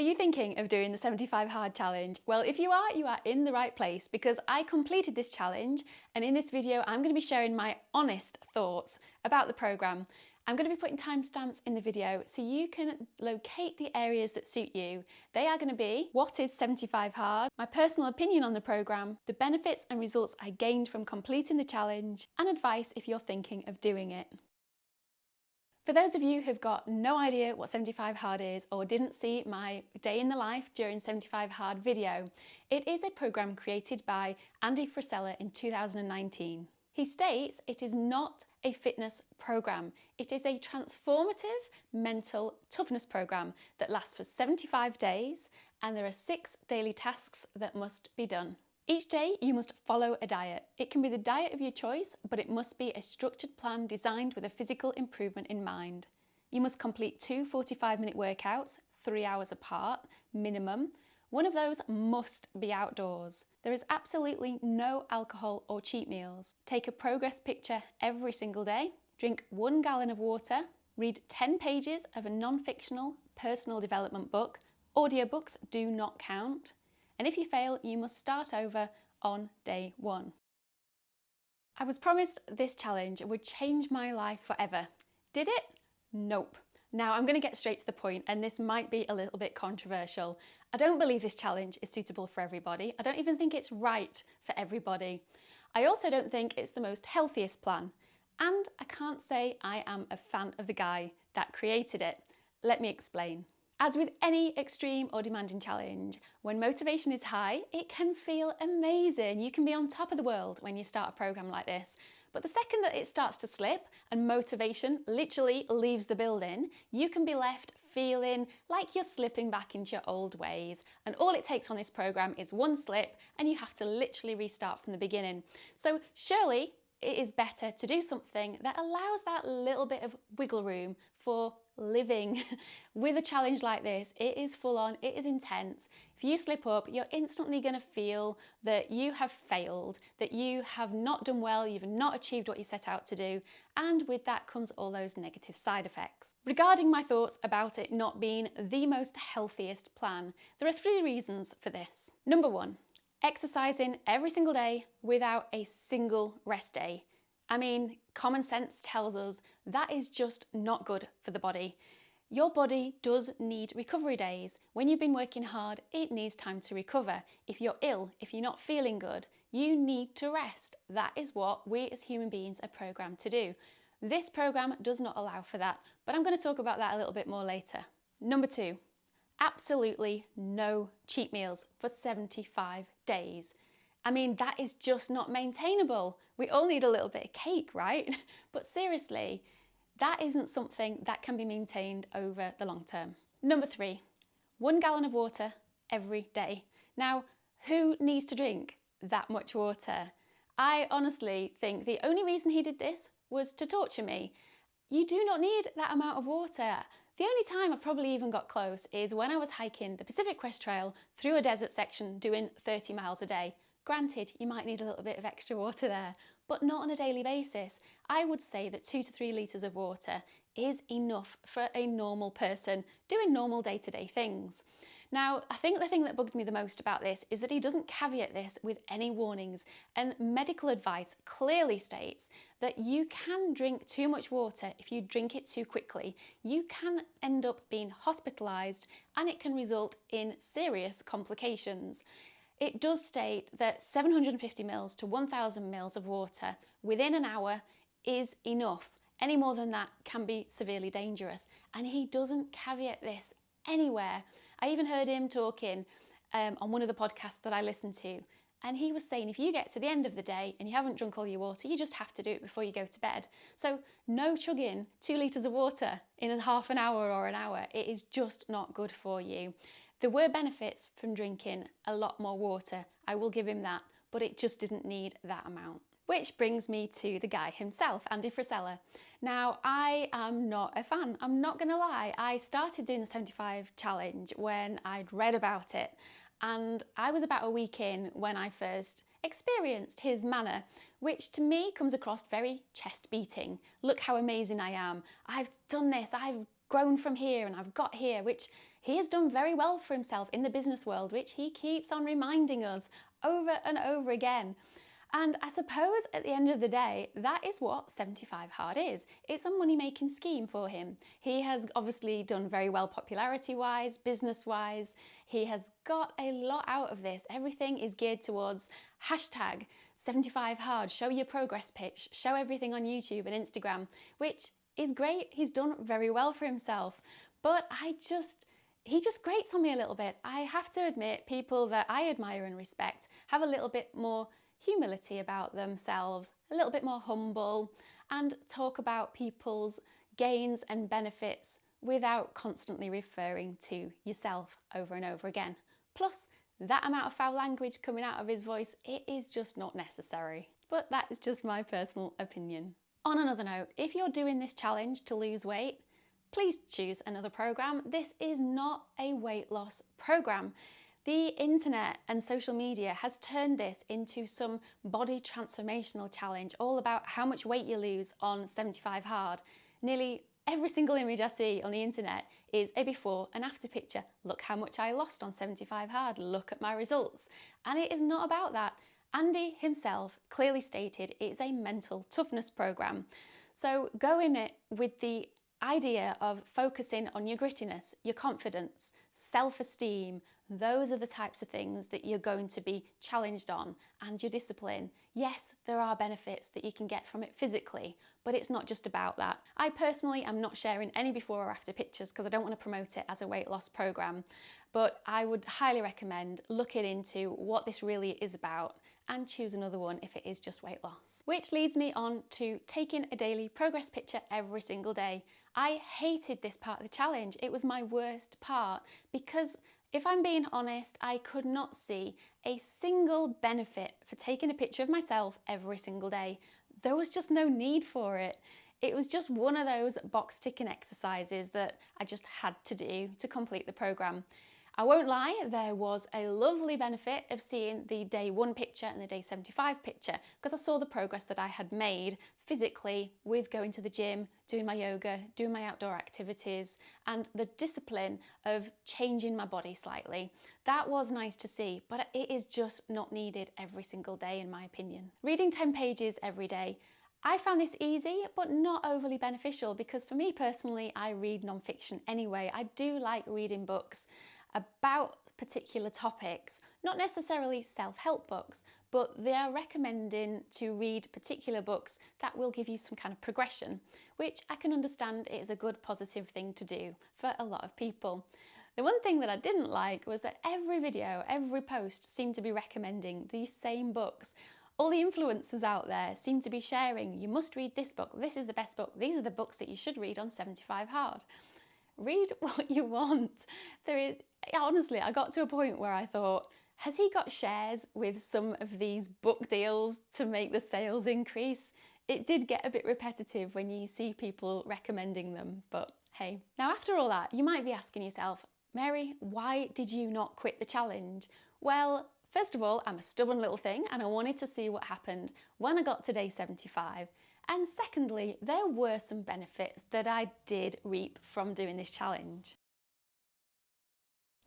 Are you thinking of doing the 75 hard challenge? Well, if you are in the right place, because I completed this challenge, and in this video I'm going to be sharing my honest thoughts about the programme. I'm going to be putting timestamps in the video so you can locate the areas that suit you. They are going to be what is 75 hard, my personal opinion on the programme, the benefits and results I gained from completing the challenge, and advice if you're thinking of doing it. For those of you who've got no idea what 75 hard is or didn't see my day in the life during 75 hard video, it is a programme created by Andy Frisella in 2019. He states it is not a fitness programme, it is a transformative mental toughness programme that lasts for 75 days, and there are 6 daily tasks that must be done. Each day you must follow a diet. It can be the diet of your choice, but it must be a structured plan designed with a physical improvement in mind. You must complete 2 45-minute workouts, 3 hours apart, minimum. One of those must be outdoors. There is absolutely no alcohol or cheat meals. Take a progress picture every single day. Drink 1 gallon of water. Read 10 pages of a non-fictional personal development book. Audiobooks do not count. And if you fail, you must start over on day 1. I was promised this challenge would change my life forever. Did it? Nope. Now I'm going to get straight to the point, and this might be a little bit controversial. I don't believe this challenge is suitable for everybody. I don't even think it's right for everybody. I also don't think it's the most healthiest plan. And I can't say I am a fan of the guy that created it. Let me explain. As with any extreme or demanding challenge, when motivation is high, it can feel amazing. You can be on top of the world when you start a programme like this. But the second that it starts to slip and motivation literally leaves the building, you can be left feeling like you're slipping back into your old ways. And all it takes on this programme is one slip and you have to literally restart from the beginning. So surely it is better to do something that allows that little bit of wiggle room for living. With a challenge like this, it is full on, it is intense. If you slip up, you're instantly going to feel that you have failed, that you have not done well, you've not achieved what you set out to do, and with that comes all those negative side effects. Regarding my thoughts about it not being the most healthiest plan, there are 3 reasons for this. Number 1, exercising every single day without a single rest day. I mean, common sense tells us that is just not good for the body. Your body does need recovery days. When you've been working hard, it needs time to recover. If you're ill, if you're not feeling good, you need to rest. That is what we as human beings are programmed to do. This programme does not allow for that, but I'm going to talk about that a little bit more later. Number 2, absolutely no cheat meals for 75 days. I mean, that is just not maintainable. We all need a little bit of cake, right? But seriously, that isn't something that can be maintained over the long term. Number 3, 1 gallon of water every day. Now, who needs to drink that much water? I honestly think the only reason he did this was to torture me. You do not need that amount of water. The only time I probably even got close is when I was hiking the Pacific Crest Trail through a desert section doing 30 miles a day. Granted, you might need a little bit of extra water there, but not on a daily basis. I would say that 2 to 3 litres of water is enough for a normal person doing normal day-to-day things. Now, I think the thing that bugged me the most about this is that he doesn't caveat this with any warnings, and medical advice clearly states that you can drink too much water if you drink it too quickly. You can end up being hospitalised and it can result in serious complications. It does state that 750 mils to 1000 mils of water within an hour is enough. Any more than that can be severely dangerous, and he doesn't caveat this anywhere. I even heard him talking on one of the podcasts that I listened to, and he was saying if you get to the end of the day and you haven't drunk all your water, you just have to do it before you go to bed. So no chugging 2 litres of water in a half an hour or an hour. It is just not good for you. There were benefits from drinking a lot more water, I will give him that, but it just didn't need that amount. Which brings me to the guy himself, Andy Frisella. Now, I am not a fan, I'm not gonna lie. I started doing the 75 challenge when I'd read about it, and I was about a week in when I first experienced his manner, which to me comes across very chest beating. Look how amazing I am. I've done this, I've grown from here and I've got here, which He has done very well for himself in the business world, which he keeps on reminding us over and over again. And I suppose at the end of the day, that is what 75 Hard is. It's a money-making scheme for him. He has obviously done very well popularity-wise, business-wise. He has got a lot out of this. Everything is geared towards hashtag 75 Hard, show your progress pitch, show everything on YouTube and Instagram, which is great. He's done very well for himself. But he just grates on me a little bit. I have to admit, people that I admire and respect have a little bit more humility about themselves, a little bit more humble, and talk about people's gains and benefits without constantly referring to yourself over and over again. Plus, that amount of foul language coming out of his voice, it is just not necessary. But that is just my personal opinion. On another note, if you're doing this challenge to lose weight, please choose another program. This is not a weight loss program. The internet and social media has turned this into some body transformational challenge, all about how much weight you lose on 75 Hard. Nearly every single image I see on the internet is a before and after picture. Look how much I lost on 75 Hard, look at my results. And it is not about that. Andy himself clearly stated it's a mental toughness program. So go in it with the idea of focusing on your grittiness, your confidence, self-esteem. Those are the types of things that you're going to be challenged on, and your discipline. Yes, there are benefits that you can get from it physically, but it's not just about that. I personally am not sharing any before or after pictures because I don't want to promote it as a weight loss program, but I would highly recommend looking into what this really is about and choose another one if it is just weight loss. Which leads me on to taking a daily progress picture every single day. I hated this part of the challenge. It was my worst part because, if I'm being honest, I could not see a single benefit for taking a picture of myself every single day. There was just no need for it. It was just one of those box ticking exercises that I just had to do to complete the program. I won't lie, there was a lovely benefit of seeing the day 1 picture and the day 75 picture because I saw the progress that I had made physically with going to the gym, doing my yoga, doing my outdoor activities, and the discipline of changing my body slightly. That was nice to see, but it is just not needed every single day in my opinion. Reading 10 pages every day, I found this easy but not overly beneficial because for me personally, I read non-fiction anyway. I do like reading books about particular topics, not necessarily self-help books, but they are recommending to read particular books that will give you some kind of progression, which I can understand is a good positive thing to do for a lot of people. The one thing that I didn't like was that every video, every post seemed to be recommending these same books. All the influencers out there seem to be sharing, you must read this book, this is the best book, these are the books that you should read on 75 Hard. Read what you want. Honestly, I got to a point where I thought, has he got shares with some of these book deals to make the sales increase? It did get a bit repetitive when you see people recommending them, but hey. Now after all that, you might be asking yourself, Mary, why did you not quit the challenge? Well, first of all, I'm a stubborn little thing and I wanted to see what happened when I got to day 75. And secondly, there were some benefits that I did reap from doing this challenge.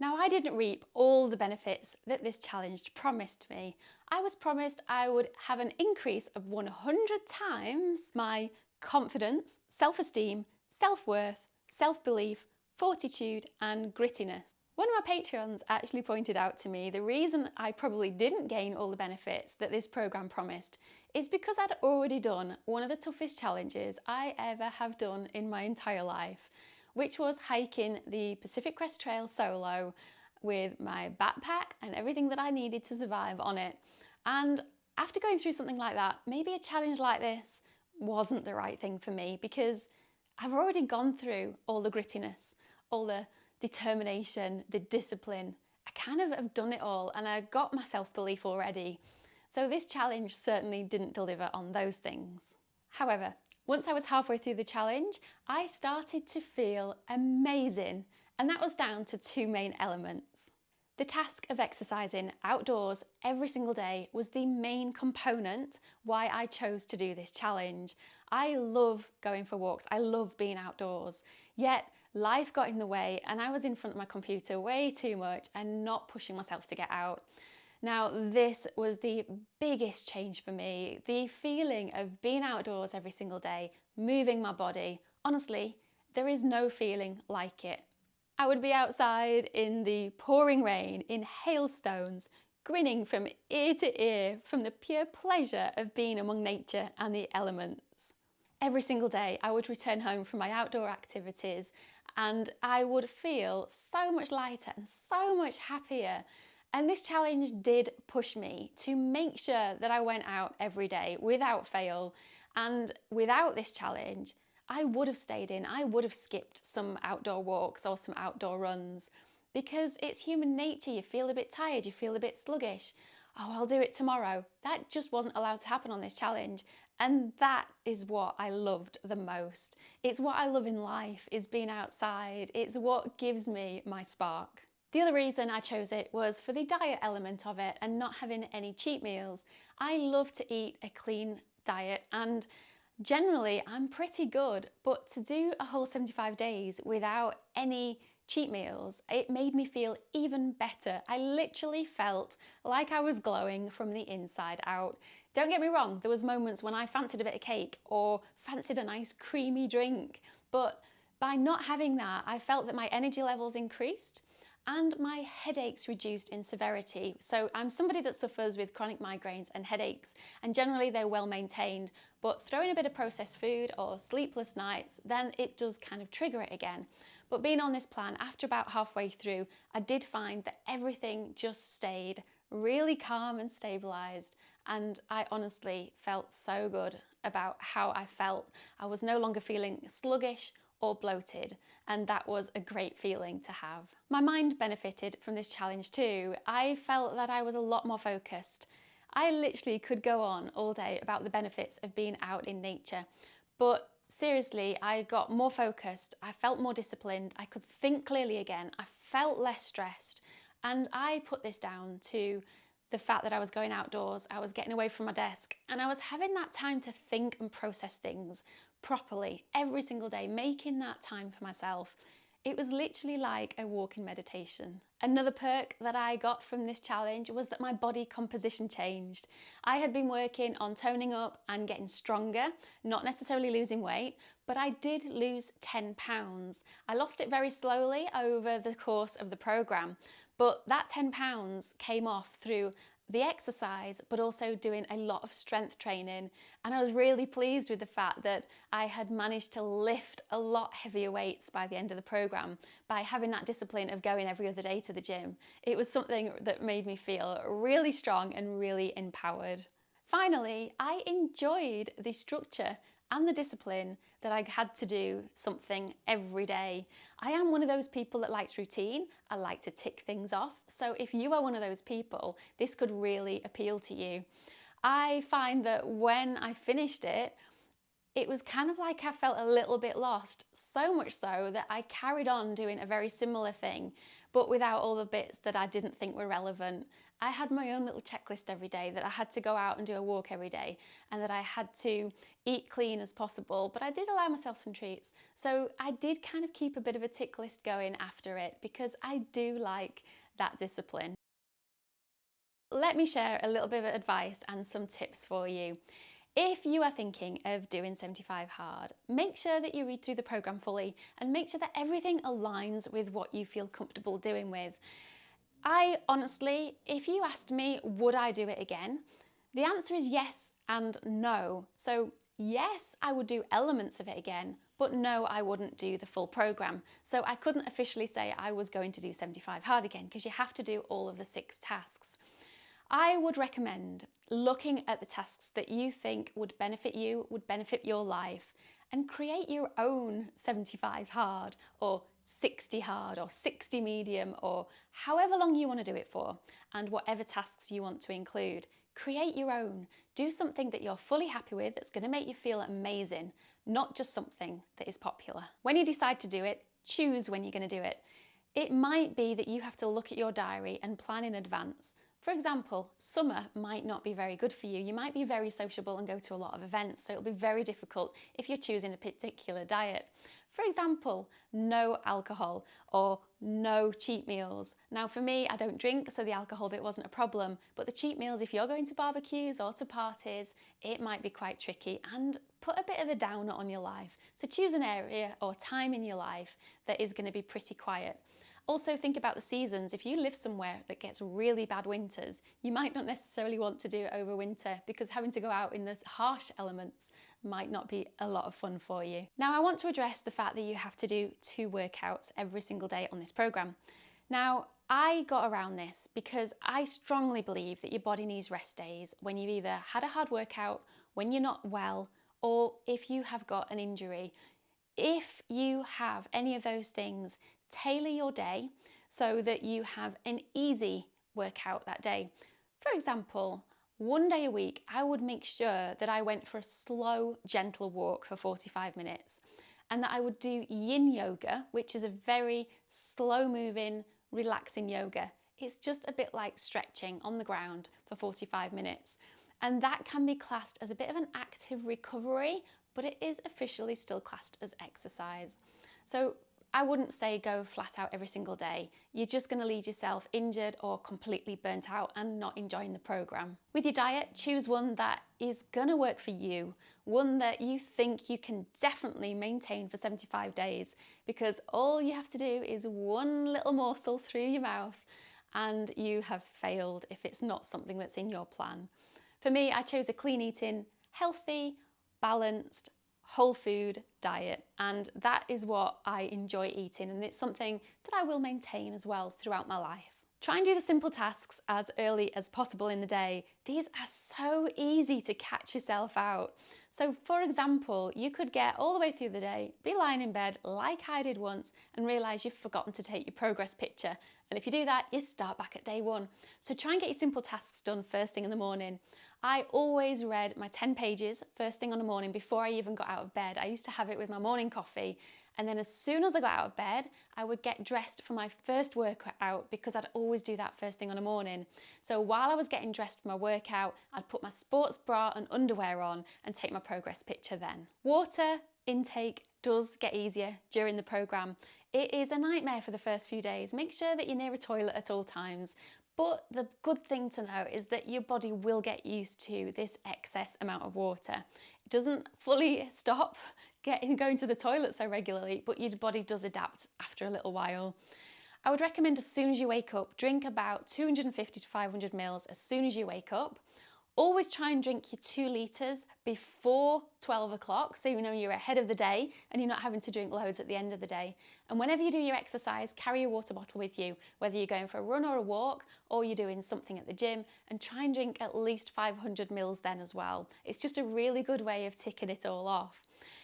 Now, I didn't reap all the benefits that this challenge promised me. I was promised I would have an increase of 100 times my confidence, self-esteem, self-worth, self-belief, fortitude and grittiness. One of my Patreons actually pointed out to me the reason I probably didn't gain all the benefits that this program promised is because I'd already done one of the toughest challenges I ever have done in my entire life, which was hiking the Pacific Crest Trail solo with my backpack and everything that I needed to survive on it. And after going through something like that, maybe a challenge like this wasn't the right thing for me because I've already gone through all the grittiness, all the determination, the discipline. I kind of have done it all and I got my self-belief already. So this challenge certainly didn't deliver on those things. However, once I was halfway through the challenge, I started to feel amazing, and that was down to 2 main elements. The task of exercising outdoors every single day was the main component why I chose to do this challenge. I love going for walks, I love being outdoors, yet life got in the way and I was in front of my computer way too much and not pushing myself to get out. Now, this was the biggest change for me. The feeling of being outdoors every single day, moving my body. Honestly, there is no feeling like it. I would be outside in the pouring rain, in hailstones, grinning from ear to ear from the pure pleasure of being among nature and the elements. Every single day I would return home from my outdoor activities and I would feel so much lighter and so much happier. And this challenge did push me to make sure that I went out every day without fail. And without this challenge, I would have stayed in. I would have skipped some outdoor walks or some outdoor runs because it's human nature. You feel a bit tired, you feel a bit sluggish. Oh, I'll do it tomorrow. That just wasn't allowed to happen on this challenge. And that is what I loved the most. It's what I love in life, is being outside. It's what gives me my spark. The other reason I chose it was for the diet element of it and not having any cheat meals. I love to eat a clean diet and generally I'm pretty good, but to do a whole 75 days without any cheat meals, it made me feel even better. I literally felt like I was glowing from the inside out. Don't get me wrong, there was moments when I fancied a bit of cake or fancied a nice creamy drink, but by not having that, I felt that my energy levels increased and my headaches reduced in severity. So I'm somebody that suffers with chronic migraines and headaches, and generally they're well maintained, but throwing a bit of processed food or sleepless nights, then it does kind of trigger it again. But being on this plan, after about halfway through, I did find that everything just stayed really calm and stabilized, and I honestly felt so good about how I felt. I was no longer feeling sluggish or bloated, and that was a great feeling to have. My mind benefited from this challenge too. I felt that I was a lot more focused. I literally could go on all day about the benefits of being out in nature, but seriously, I got more focused, I felt more disciplined, I could think clearly again, I felt less stressed, and I put this down to the fact that I was going outdoors, I was getting away from my desk, and I was having that time to think and process things properly every single day, making that time for myself. It was literally like a walk in meditation. Another perk that I got from this challenge was that my body composition changed. I had been working on toning up and getting stronger, not necessarily losing weight, but I did lose 10 pounds. I lost it very slowly over the course of the program, but that 10 pounds came off through the exercise, but also doing a lot of strength training. And I was really pleased with the fact that I had managed to lift a lot heavier weights by the end of the program by having that discipline of going every other day to the gym. It was something that made me feel really strong and really empowered. Finally, I enjoyed the structure and the discipline that I had to do something every day. I am one of those people that likes routine. I like to tick things off. So if you are one of those people, this could really appeal to you. I find that when I finished it, it was kind of like I felt a little bit lost, so much so that I carried on doing a very similar thing, but without all the bits that I didn't think were relevant. I had my own little checklist every day that I had to go out and do a walk every day and that I had to eat clean as possible, but I did allow myself some treats. So I did kind of keep a bit of a tick list going after it because I do like that discipline. Let me share a little bit of advice and some tips for you. If you are thinking of doing 75 hard, make sure that you read through the program fully and make sure that everything aligns with what you feel comfortable doing with. I honestly, if you asked me, would I do it again? The answer is yes and no. So yes, I would do elements of it again, but no, I wouldn't do the full program. So I couldn't officially say I was going to do 75 hard again because you have to do all of the 6 tasks. I would recommend looking at the tasks that you think would benefit you, would benefit your life, and create your own 75 hard or 60 hard or 60 medium or however long you want to do it for, and whatever tasks you want to include. Create your own. Do something that you're fully happy with that's going to make you feel amazing, not just something that is popular. When you decide to do it, choose when you're going to do it. It might be that you have to look at your diary and plan in advance. For example, summer might not be very good for you. You might be very sociable and go to a lot of events, so it'll be very difficult if you're choosing a particular diet. For example, no alcohol or no cheat meals. Now for me, I don't drink, so the alcohol bit wasn't a problem, but the cheat meals, if you're going to barbecues or to parties, it might be quite tricky and put a bit of a downer on your life. So choose an area or time in your life that is going to be pretty quiet. Also think about the seasons. If you live somewhere that gets really bad winters, you might not necessarily want to do it over winter because having to go out in the harsh elements might not be a lot of fun for you. Now I want to address the fact that you have to do 2 workouts every single day on this program. Now I got around this because I strongly believe that your body needs rest days when you've either had a hard workout, when you're not well, or if you have got an injury. If you have any of those things, tailor your day so that you have an easy workout that day. For example, 1 day a week, I would make sure that I went for a slow, gentle walk for 45 minutes and that I would do yin yoga, which is a very slow moving, relaxing yoga. It's just a bit like stretching on the ground for 45 minutes. And that can be classed as a bit of an active recovery, but it is officially still classed as exercise. So I wouldn't say go flat out every single day. You're just going to leave yourself injured or completely burnt out and not enjoying the program. With your diet, choose one that is going to work for you, one that you think you can definitely maintain for 75 days, because all you have to do is one little morsel through your mouth and you have failed if it's not something that's in your plan. For me, I chose a clean eating, healthy, balanced, whole food diet, and that is what I enjoy eating, and it's something that I will maintain as well throughout my life. Try and do the simple tasks as early as possible in the day. These are so easy to catch yourself out. So for example, you could get all the way through the day, be lying in bed like I did once and realise you've forgotten to take your progress picture. And if you do that, you start back at day 1. So try and get your simple tasks done first thing in the morning. I always read my 10 pages first thing on the morning before I even got out of bed. I used to have it with my morning coffee. And then as soon as I got out of bed, I would get dressed for my first workout because I'd always do that first thing on the morning. So while I was getting dressed for my workout, I'd put my sports bra and underwear on and take my progress picture then. Water intake does get easier during the program. It is a nightmare for the first few days. Make sure that you're near a toilet at all times. But the good thing to know is that your body will get used to this excess amount of water. It doesn't fully stop going to the toilet so regularly, but your body does adapt after a little while. I would recommend as soon as you wake up, drink about 250 to 500 mils as soon as you wake up. Always try and drink your 2 litres before 12 o'clock so you know you're ahead of the day and you're not having to drink loads at the end of the day. And whenever you do your exercise, carry a water bottle with you, whether you're going for a run or a walk or you're doing something at the gym, and try and drink at least 500 mils then as well. It's just a really good way of ticking it all off.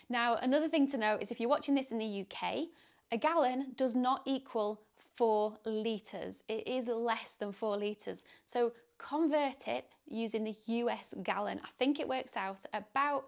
Now, another thing to note is if you're watching this in the UK, a gallon does not equal 4 litres. It is less than 4 litres. So convert it using the US gallon. I think it works out about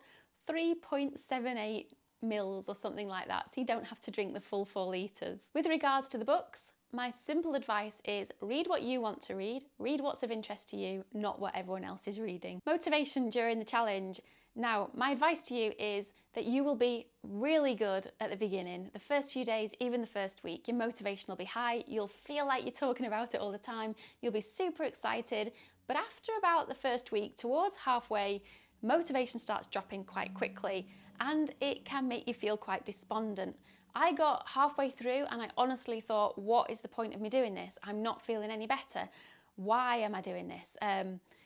3.78 mils or something like that, so you don't have to drink the full 4 litres. With regards to the books, my simple advice is read what you want to read what's of interest to you, not what everyone else is reading. Motivation during the challenge. Now, my advice to you is that you will be really good at the beginning. The first few days, even the first week, your motivation will be high. You'll feel like you're talking about it all the time. You'll be super excited. But after about the first week, towards halfway, motivation starts dropping quite quickly and it can make you feel quite despondent. I got halfway through and I honestly thought, what is the point of me doing this? I'm not feeling any better. Why am I doing this?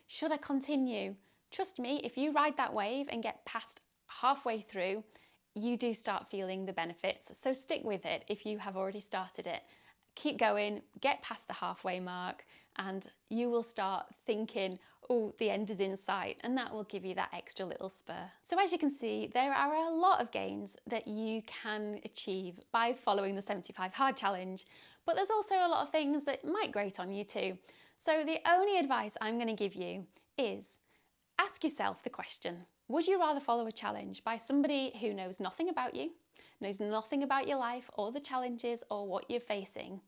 Should I continue? Trust me, if you ride that wave and get past halfway through, you do start feeling the benefits. So stick with it if you have already started it. Keep going, get past the halfway mark, and you will start thinking, oh, the end is in sight, and that will give you that extra little spur. So as you can see, there are a lot of gains that you can achieve by following the 75 Hard Challenge, but there's also a lot of things that might grate on you too. So the only advice I'm going to give you is ask yourself the question, would you rather follow a challenge by somebody who knows nothing about you, knows nothing about your life or the challenges or what you're facing?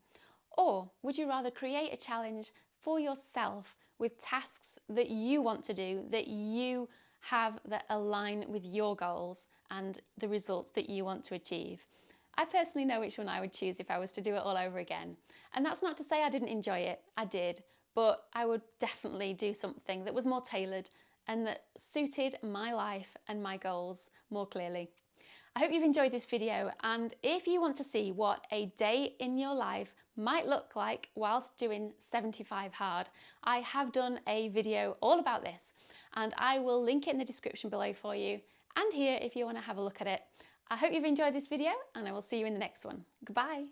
Or would you rather create a challenge for yourself with tasks that you want to do, that you have that align with your goals and the results that you want to achieve? I personally know which one I would choose if I was to do it all over again. And that's not to say I didn't enjoy it, I did, but I would definitely do something that was more tailored and that suited my life and my goals more clearly. I hope you've enjoyed this video, and if you want to see what a day in your life might look like whilst doing 75 hard, I have done a video all about this, and I will link it in the description below for you and here if you want to have a look at it. I hope you've enjoyed this video, and I will see you in the next one. Goodbye.